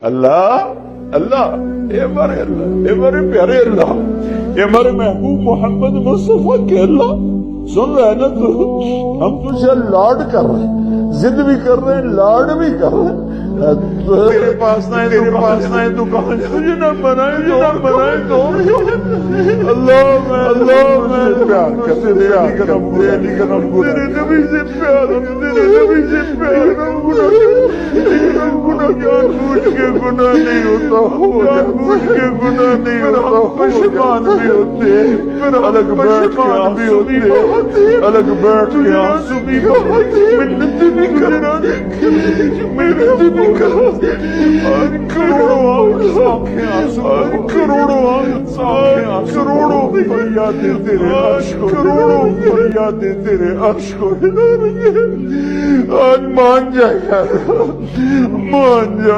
अल्लाह अल्लाह, ये हमारे प्यारे अल्लाह, ये हमारे महबूब मोहम्मद मुस्तफा के अल्लाह, सुन रहे हैं ना तू? हम तुझसे लाड कर रहे हैं, जिद भी कर रहे हैं, लाड भी कर रहे हैं। तेरे पास ना है दुकान, तुझे ना बनाए तो अल्लाह मैं प्यार करते तेरे नबी से प्यार, तेरे नबी से प्यार। जानबूझ के गुनाह नहीं होता, जानबूझ के गुनाह नहीं होता, पशमान भी होते, अलग बैठ के आंसू भी बहाते, अलग बैठ के आंसू भी बहाते, मिन्नत भी कराते, मिन्नत भी कराते, करोड़ों फरियादें तेरे अर्श को, करोड़ों फरियादें तेरे अर्श को हिला रही है। आज मान जाएगा, मान जा।